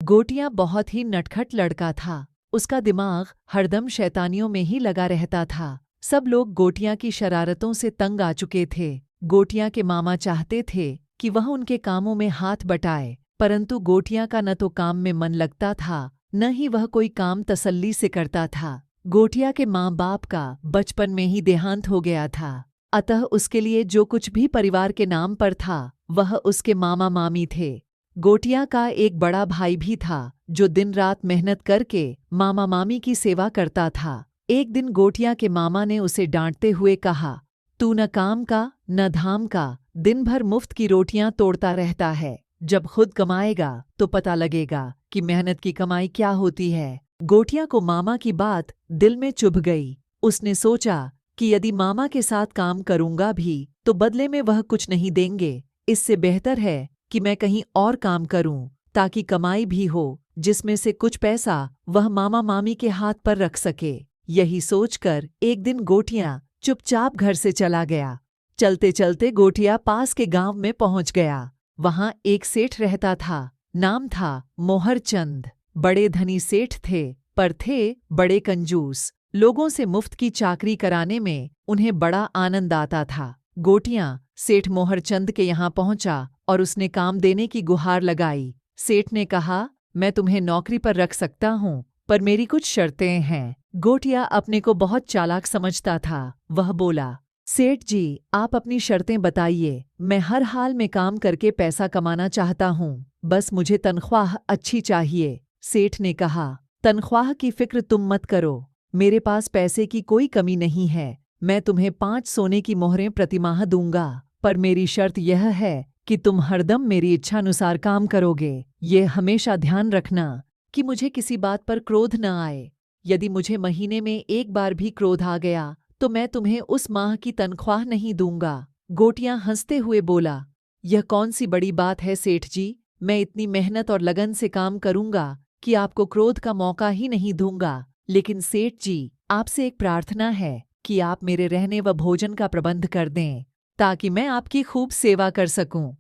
गोटियां बहुत ही नटखट लड़का था। उसका दिमाग हरदम शैतानियों में ही लगा रहता था। सब लोग गोटियां की शरारतों से तंग आ चुके थे। गोटियां के मामा चाहते थे कि वह उनके कामों में हाथ बटाए, परंतु गोटियां का न तो काम में मन लगता था, न ही वह कोई काम तसल्ली से करता था। गोटियां के माँ बाप का बचपन में ही देहांत हो गया था, अतः उसके लिए जो कुछ भी परिवार के नाम पर था वह उसके मामा मामी थे। गोटियां का एक बड़ा भाई भी था जो दिन रात मेहनत करके मामा मामी की सेवा करता था। एक दिन गोटियां के मामा ने उसे डांटते हुए कहा, तू न काम का न धाम का, दिन भर मुफ्त की रोटियां तोड़ता रहता है। जब खुद कमाएगा तो पता लगेगा कि मेहनत की कमाई क्या होती है। गोटियां को मामा की बात दिल में चुभ गई। उसने सोचा कि यदि मामा के साथ काम करूंगा भी तो बदले में वह कुछ नहीं देंगे, इससे बेहतर है कि मैं कहीं और काम करूं ताकि कमाई भी हो, जिसमें से कुछ पैसा वह मामा मामी के हाथ पर रख सके। यही सोचकर एक दिन गोटियां चुपचाप घर से चला गया। चलते चलते गोटियां पास के गांव में पहुंच गया। वहां एक सेठ रहता था, नाम था मोहरचंद। बड़े धनी सेठ थे, पर थे बड़े कंजूस। लोगों से मुफ्त की चाकरी कराने में उन्हें बड़ा आनंद आता था। गोटियां सेठ मोहरचंद के यहाँ पहुंचा और उसने काम देने की गुहार लगाई। सेठ ने कहा, मैं तुम्हें नौकरी पर रख सकता हूँ, पर मेरी कुछ शर्तें हैं। गोटियां अपने को बहुत चालाक समझता था। वह बोला, सेठ जी, आप अपनी शर्तें बताइए। मैं हर हाल में काम करके पैसा कमाना चाहता हूँ, बस मुझे तनख्वाह अच्छी चाहिए। सेठ ने कहा, तनख्वाह की फिक्र तुम मत करो, मेरे पास पैसे की कोई कमी नहीं है। मैं तुम्हें 5 सोने की मोहरें प्रतिमाह दूंगा, पर मेरी शर्त यह है कि तुम हरदम मेरी इच्छानुसार काम करोगे। ये हमेशा ध्यान रखना कि मुझे किसी बात पर क्रोध न आए। यदि मुझे महीने में एक बार भी क्रोध आ गया तो मैं तुम्हें उस माह की तनख्वाह नहीं दूंगा। गोटियां हंसते हुए बोला, यह कौन सी बड़ी बात है सेठ जी, मैं इतनी मेहनत और लगन से काम करूंगा कि आपको क्रोध का मौका ही नहीं दूंगा। लेकिन सेठ जी, आपसे एक प्रार्थना है कि आप मेरे रहने व भोजन का प्रबंध कर दें ताकि मैं आपकी खूब सेवा कर सकूं।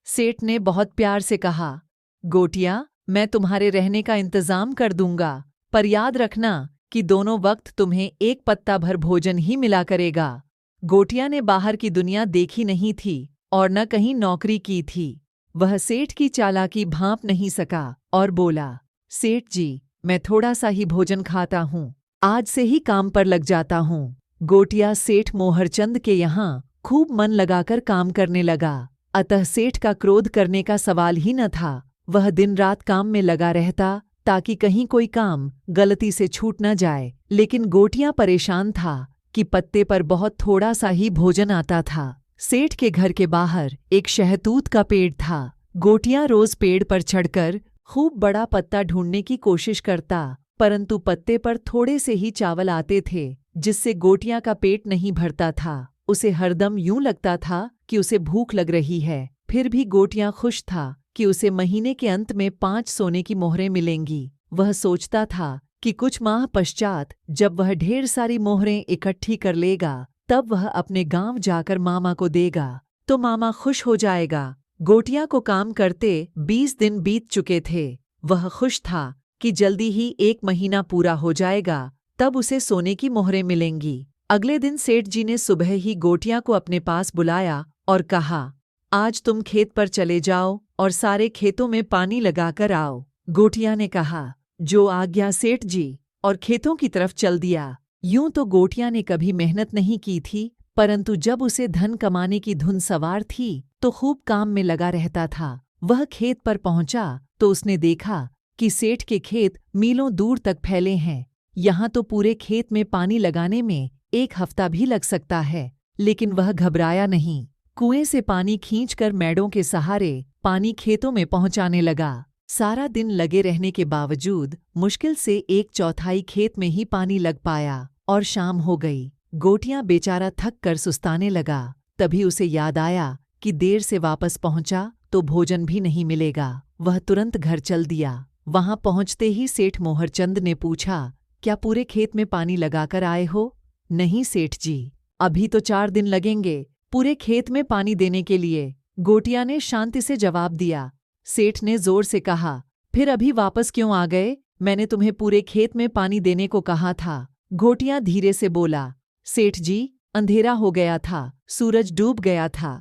सेठ ने बहुत प्यार से कहा, गोटियां, मैं तुम्हारे रहने का इंतजाम कर दूंगा, पर याद रखना कि दोनों वक्त तुम्हें एक पत्ता भर भोजन ही मिला करेगा। गोटियां ने बाहर की दुनिया देखी नहीं थी और न कहीं नौकरी की थी। वह सेठ की चालाकी भांप नहीं सका और बोला, सेठ जी, मैं थोड़ा सा ही भोजन खाता हूँ, आज से ही काम पर लग जाता हूँ। गोटियां सेठ मोहरचंद के यहाँ खूब मन लगाकर काम करने लगा, अतः सेठ का क्रोध करने का सवाल ही न था। वह दिन रात काम में लगा रहता ताकि कहीं कोई काम गलती से छूट न जाए। लेकिन गोटियां परेशान था कि पत्ते पर बहुत थोड़ा सा ही भोजन आता था। सेठ के घर के बाहर एक शहतूत का पेड़ था। गोटियां रोज पेड़ पर चढ़कर खूब बड़ा पत्ता ढूंढने की कोशिश करता, परंतु पत्ते पर थोड़े से ही चावल आते थे, जिससे गोटियां का पेट नहीं भरता था। उसे हरदम यूं लगता था कि उसे भूख लग रही है। फिर भी गोटियां खुश था कि उसे महीने के अंत में 5 सोने की मोहरें मिलेंगी। वह सोचता था कि कुछ माह पश्चात जब वह ढेर सारी मोहरें इकट्ठी कर लेगा तब वह अपने गांव जाकर मामा को देगा तो मामा खुश हो जाएगा। गोटियां को काम करते 20 दिन बीत चुके थे। वह खुश था कि जल्दी ही 1 महीना पूरा हो जाएगा, तब उसे सोने की मोहरें मिलेंगी। अगले दिन सेठ जी ने सुबह ही गोटियां को अपने पास बुलाया और कहा, आज तुम खेत पर चले जाओ और सारे खेतों में पानी लगाकर आओ। गोटियां ने कहा, जो आज्ञा सेठ जी, और खेतों की तरफ चल दिया। यूं तो गोटियां ने कभी मेहनत नहीं की थी, परंतु जब उसे धन कमाने की धुन सवार थी तो खूब काम में लगा रहता था। वह खेत पर पहुंचा तो उसने देखा कि सेठ के खेत मीलों दूर तक फैले हैं। यहाँ तो पूरे खेत में पानी लगाने में 1 हफ्ता भी लग सकता है। लेकिन वह घबराया नहीं। कुएं से पानी खींचकर मैडों के सहारे पानी खेतों में पहुंचाने लगा। सारा दिन लगे रहने के बावजूद मुश्किल से 1/4 खेत में ही पानी लग पाया और शाम हो गई। गोटियां बेचारा थक कर सुस्ताने लगा। तभी उसे याद आया कि देर से वापस पहुंचा तो भोजन भी नहीं मिलेगा। वह तुरंत घर चल दिया। वहां पहुंचते ही सेठ मोहरचंद ने पूछा, क्या पूरे खेत में पानी लगाकर आए हो? नहीं सेठ जी, अभी तो 4 दिन लगेंगे पूरे खेत में पानी देने के लिए, गोटियां ने शांति से जवाब दिया। सेठ ने जोर से कहा, फिर अभी वापस क्यों आ गए? मैंने तुम्हें पूरे खेत में पानी देने को कहा था। घोटिया धीरे से बोला। सेठ जी, अंधेरा हो गया था, सूरज डूब गया था।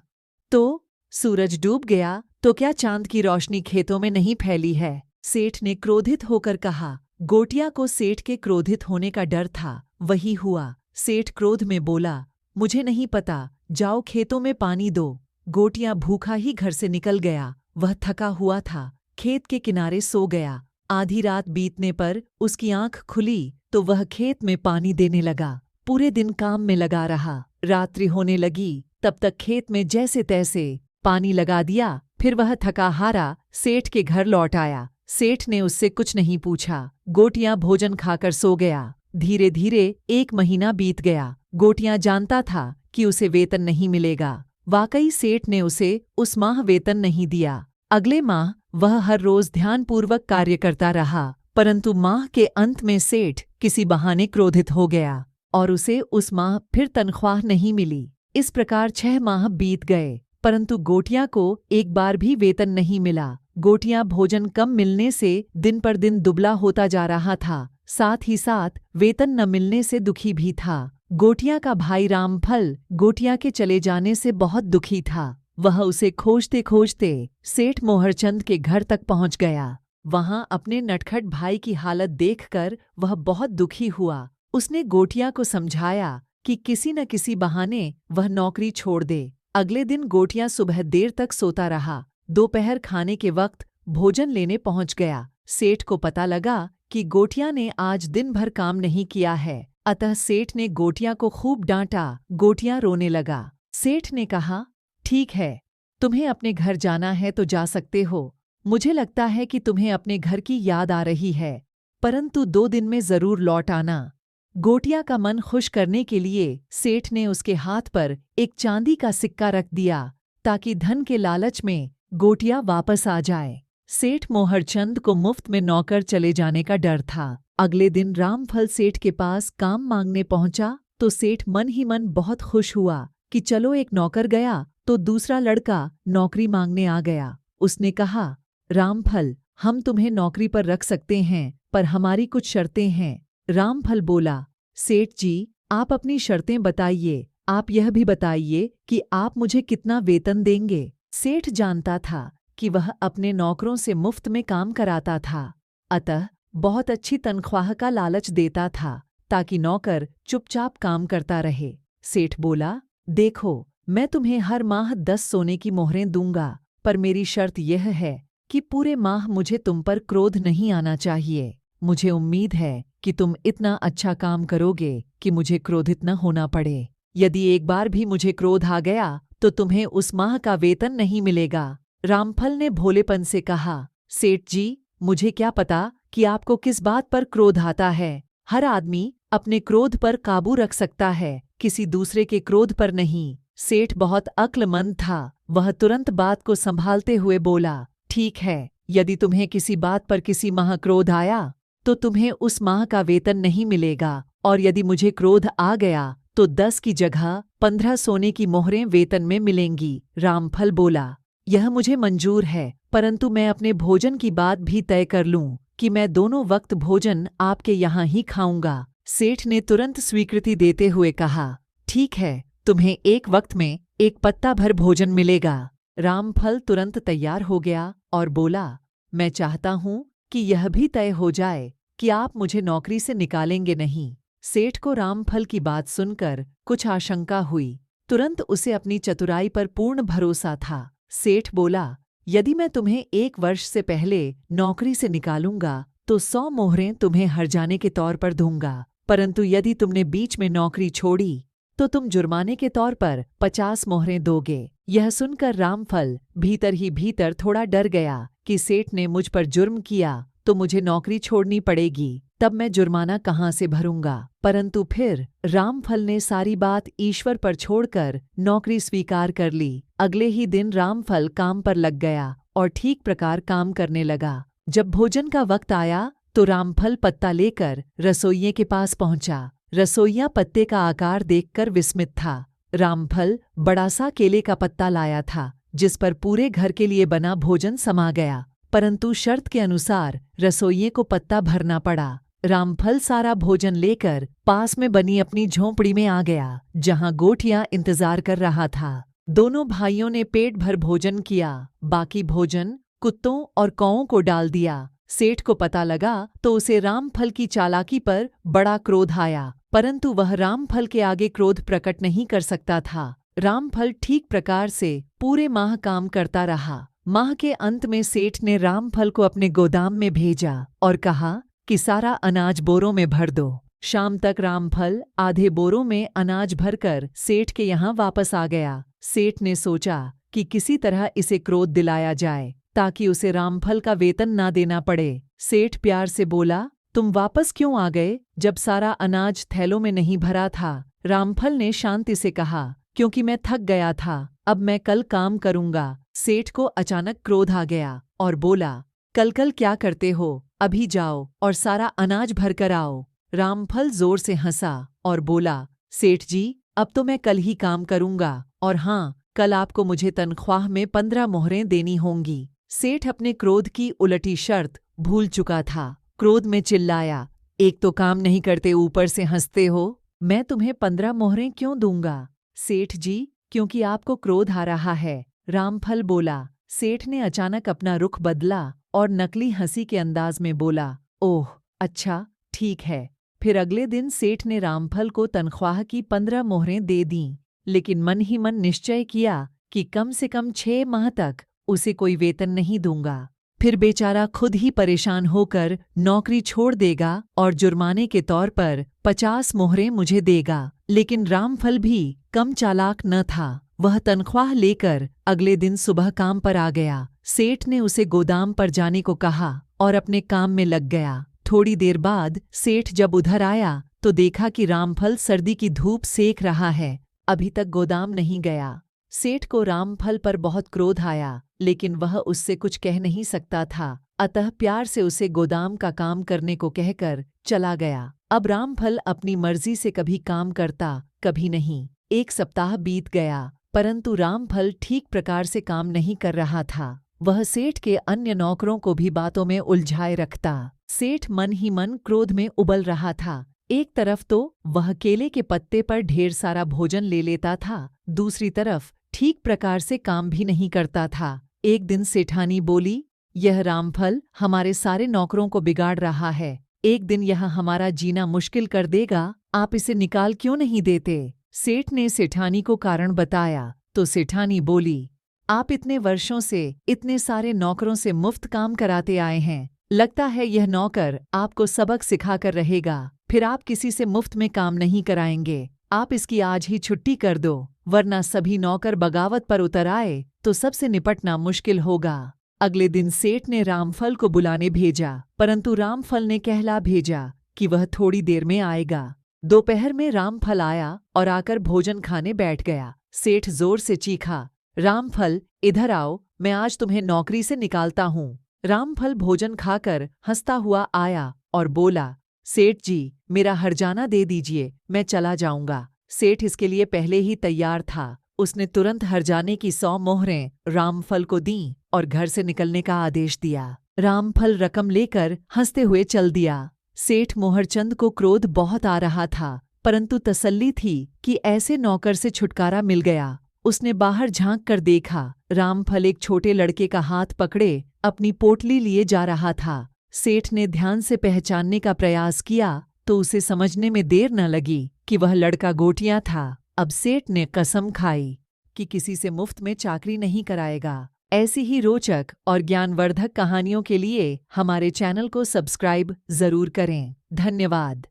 तो सूरज डूब गया तो क्या चांद की रोशनी खेतों में नहीं फैली है? सेठ ने क्रोधित होकर कहा। गोटिया को सेठ के क्रोधित होने का डर था। वही हुआ। सेठ क्रोध में बोला, मुझे नहीं पता, जाओ खेतों में पानी दो। गोटिया भूखा ही घर से निकल गया। वह थका हुआ था, खेत के किनारे सो गया। आधी रात बीतने पर उसकी आंख खुली तो वह खेत में पानी देने लगा। पूरे दिन काम में लगा रहा। रात्रि होने लगी, तब तक खेत में जैसे तैसे पानी लगा दिया। फिर वह थका हारा सेठ के घर लौट आया। सेठ ने उससे कुछ नहीं पूछा। गोटिया भोजन खाकर सो गया। धीरे धीरे 1 महीना बीत गया। गोटिया जानता था कि उसे वेतन नहीं मिलेगा। वाकई सेठ ने उसे उस माह वेतन नहीं दिया। अगले माह वह हर रोज ध्यानपूर्वक कार्य करता रहा, परंतु माह के अंत में सेठ किसी बहाने क्रोधित हो गया और उसे उस माह फिर तनख्वाह नहीं मिली। इस प्रकार 6 माह बीत गए, परंतु गोटिया को एक बार भी वेतन नहीं मिला। गोटिया भोजन कम मिलने से दिन पर दिन दुबला होता जा रहा था, साथ ही साथ वेतन न मिलने से दुखी भी था। गोटिया का भाई रामफल गोटिया के चले जाने से बहुत दुखी था। वह उसे खोजते खोजते सेठ मोहरचंद के घर तक पहुंच गया। वहां अपने नटखट भाई की हालत देखकर वह बहुत दुखी हुआ। उसने गोटिया को समझाया कि किसी न किसी बहाने वह नौकरी छोड़ दे। अगले दिन गोटिया सुबह देर तक सोता रहा। दोपहर खाने के वक्त भोजन लेने पहुंच गया। सेठ को पता लगा कि गोटिया ने आज दिन भर काम नहीं किया है, अतः सेठ ने गोटिया को खूब डांटा। गोटिया रोने लगा। सेठ ने कहा, ठीक है, तुम्हें अपने घर जाना है तो जा सकते हो। मुझे लगता है कि तुम्हें अपने घर की याद आ रही है, परंतु 2 दिन में जरूर लौट आना। गोटिया का मन खुश करने के लिए सेठ ने उसके हाथ पर एक चांदी का सिक्का रख दिया ताकि धन के लालच में गोटिया वापस आ जाए। सेठ मोहरचंद को मुफ्त में नौकर चले जाने का डर था। अगले दिन रामफल सेठ के पास काम मांगने पहुंचा तो सेठ मन ही मन बहुत खुश हुआ कि चलो एक नौकर गया तो दूसरा लड़का नौकरी मांगने आ गया। उसने कहा, रामफल, हम तुम्हें नौकरी पर रख सकते हैं, पर हमारी कुछ शर्तें हैं। रामफल बोला, सेठ जी, आप अपनी शर्तें बताइए। आप यह भी बताइए कि आप मुझे कितना वेतन देंगे। सेठ जानता था कि वह अपने नौकरों से मुफ्त में काम कराता था, अतः बहुत अच्छी तनख्वाह का लालच देता था ताकि नौकर चुपचाप काम करता रहे। सेठ बोला, देखो, मैं तुम्हें हर माह 10 सोने की मोहरें दूंगा, पर मेरी शर्त यह है कि पूरे माह मुझे तुम पर क्रोध नहीं आना चाहिए। मुझे उम्मीद है कि तुम इतना अच्छा काम करोगे कि मुझे क्रोधित न होना पड़े। यदि एक बार भी मुझे क्रोध आ गया तो तुम्हें उस माह का वेतन नहीं मिलेगा। रामफल ने भोलेपन से कहा, सेठ जी, मुझे क्या पता कि आपको किस बात पर क्रोध आता है। हर आदमी अपने क्रोध पर काबू रख सकता है, किसी दूसरे के क्रोध पर नहीं। सेठ बहुत अक्लमंद था। वह तुरंत बात को संभालते हुए बोला, ठीक है, यदि तुम्हें किसी बात पर किसी माह क्रोध आया तो तुम्हें उस माह का वेतन नहीं मिलेगा, और यदि मुझे क्रोध आ गया तो 10 की जगह 15 सोने की मोहरें वेतन में मिलेंगी। रामफल बोला, यह मुझे मंजूर है, परंतु मैं अपने भोजन की बात भी तय कर लूं कि मैं दोनों वक्त भोजन आपके यहाँ ही खाऊंगा। सेठ ने तुरंत स्वीकृति देते हुए कहा, ठीक है, तुम्हें एक वक्त में 1 पत्ता भर भोजन मिलेगा। रामफल तुरंत तैयार हो गया और बोला, मैं चाहता हूं कि यह भी तय हो जाए कि आप मुझे नौकरी से निकालेंगे नहीं। सेठ को रामफल की बात सुनकर कुछ आशंका हुई। तुरंत उसे अपनी चतुराई पर पूर्ण भरोसा था। सेठ बोला, यदि मैं तुम्हें 1 वर्ष से पहले नौकरी से निकालूंगा तो 100 मोहरें तुम्हें हर्जाने के तौर पर दूंगा, परंतु यदि तुमने बीच में नौकरी छोड़ी तो तुम जुर्माने के तौर पर 50 मोहरें दोगे। यह सुनकर रामफल भीतर ही भीतर थोड़ा डर गया कि सेठ ने मुझ पर जुर्म किया तो मुझे नौकरी छोड़नी पड़ेगी, तब मैं जुर्माना कहाँ से भरूंगा। परंतु फिर रामफल ने सारी बात ईश्वर पर छोड़कर नौकरी स्वीकार कर ली। अगले ही दिन रामफल काम पर लग गया और ठीक प्रकार काम करने लगा। जब भोजन का वक्त आया तो रामफल पत्ता लेकर रसोइये के पास पहुंचा। रसोइया पत्ते का आकार देखकर विस्मित था। रामफल बड़ा सा केले का पत्ता लाया था जिस पर पूरे घर के लिए बना भोजन समा गया। परंतु शर्त के अनुसार रसोइये को पत्ता भरना पड़ा। रामफल सारा भोजन लेकर पास में बनी अपनी झोंपड़ी में आ गया, जहां गोटियां इंतजार कर रहा था। दोनों भाइयों ने पेट भर भोजन किया, बाकी भोजन कुत्तों और कौओं को डाल दिया। सेठ को पता लगा तो उसे रामफल की चालाकी पर बड़ा क्रोध आया, परंतु वह रामफल के आगे क्रोध प्रकट नहीं कर सकता था। रामफल ठीक प्रकार से पूरे माह काम करता रहा। माह के अंत में सेठ ने रामफल को अपने गोदाम में भेजा और कहा कि सारा अनाज बोरों में भर दो। शाम तक रामफल आधे बोरों में अनाज भरकर सेठ के यहाँ वापस आ गया। सेठ ने सोचा कि किसी तरह इसे क्रोध दिलाया जाए ताकि उसे रामफल का वेतन ना देना पड़े। सेठ प्यार से बोला, तुम वापस क्यों आ गए जब सारा अनाज थैलों में नहीं भरा था? रामफल ने शांति से कहा, क्योंकि मैं थक गया था, अब मैं कल काम करूंगा। सेठ को अचानक क्रोध आ गया और बोला, कल क्या करते हो? अभी जाओ और सारा अनाज भर कर आओ। रामफल जोर से हंसा और बोला, सेठ जी, अब तो मैं कल ही काम करूंगा, और हाँ, कल आपको मुझे तनख्वाह में 15 मोहरें देनी होंगी। सेठ अपने क्रोध की उलटी शर्त भूल चुका था। क्रोध में चिल्लाया, एक तो काम नहीं करते, ऊपर से हंसते हो। मैं तुम्हें 15 मोहरें क्यों दूंगा? सेठ जी, क्योंकि आपको क्रोध आ रहा है, रामफल बोला। सेठ ने अचानक अपना रुख बदला और नकली हंसी के अंदाज में बोला, ओह अच्छा, ठीक है। फिर अगले दिन सेठ ने रामफल को तनख्वाह की 15 मोहरें दे दीं, लेकिन मन ही मन निश्चय किया कि कम से कम 6 माह तक उसे कोई वेतन नहीं दूंगा। फिर बेचारा खुद ही परेशान होकर नौकरी छोड़ देगा और जुर्माने के तौर पर 50 मोहरें मुझे देगा। लेकिन रामफल भी कम चालाक न था। वह तनख्वाह लेकर अगले दिन सुबह काम पर आ गया। सेठ ने उसे गोदाम पर जाने को कहा और अपने काम में लग गया। थोड़ी देर बाद सेठ जब उधर आया तो देखा कि रामफल सर्दी की धूप सेक रहा है, अभी तक गोदाम नहीं गया। सेठ को रामफल पर बहुत क्रोध आया, लेकिन वह उससे कुछ कह नहीं सकता था, अतः प्यार से उसे गोदाम का काम करने को कहकर चला गया। अब रामफल अपनी मर्जी से कभी काम करता, कभी नहीं। 1 सप्ताह बीत गया, परंतु रामफल ठीक प्रकार से काम नहीं कर रहा था। वह सेठ के अन्य नौकरों को भी बातों में उलझाए रखता। सेठ मन ही मन क्रोध में उबल रहा था। एक तरफ तो वह केले के पत्ते पर ढेर सारा भोजन ले लेता था, दूसरी तरफ ठीक प्रकार से काम भी नहीं करता था। एक दिन सेठानी बोली, यह रामफल हमारे सारे नौकरों को बिगाड़ रहा है, एक दिन यह हमारा जीना मुश्किल कर देगा, आप इसे निकाल क्यों नहीं देते? सेठ ने सेठानी को कारण बताया तो सेठानी बोली, आप इतने वर्षों से इतने सारे नौकरों से मुफ्त काम कराते आए हैं, लगता है यह नौकर आपको सबक सिखाकर रहेगा, फिर आप किसी से मुफ्त में काम नहीं कराएंगे। आप इसकी आज ही छुट्टी कर दो, वरना सभी नौकर बगावत पर उतर आए तो सबसे निपटना मुश्किल होगा। अगले दिन सेठ ने रामफल को बुलाने भेजा, परंतु रामफल ने कहला भेजा कि वह थोड़ी देर में आएगा। दोपहर में रामफल आया और आकर भोजन खाने बैठ गया। सेठ जोर से चीखा, रामफल इधर आओ, मैं आज तुम्हें नौकरी से निकालता हूँ। रामफल भोजन खाकर हंसता हुआ आया और बोला, सेठ जी, मेरा हर्जाना दे दीजिए, मैं चला जाऊंगा। सेठ इसके लिए पहले ही तैयार था। उसने तुरंत हर्जाने की 100 मोहरें रामफल को दीं और घर से निकलने का आदेश दिया। रामफल रकम लेकर हंसते हुए चल दिया। सेठ मोहरचंद को क्रोध बहुत आ रहा था, परंतु तसल्ली थी कि ऐसे नौकर से छुटकारा मिल गया। उसने बाहर झांक कर देखा, रामफल एक छोटे लड़के का हाथ पकड़े अपनी पोटली लिए जा रहा था। सेठ ने ध्यान से पहचानने का प्रयास किया तो उसे समझने में देर न लगी कि वह लड़का गोटियां था। अब सेठ ने कसम खाई कि किसी से मुफ्त में चाकरी नहीं कराएगा। ऐसी ही रोचक और ज्ञानवर्धक कहानियों के लिए हमारे चैनल को सब्सक्राइब जरूर करें। धन्यवाद।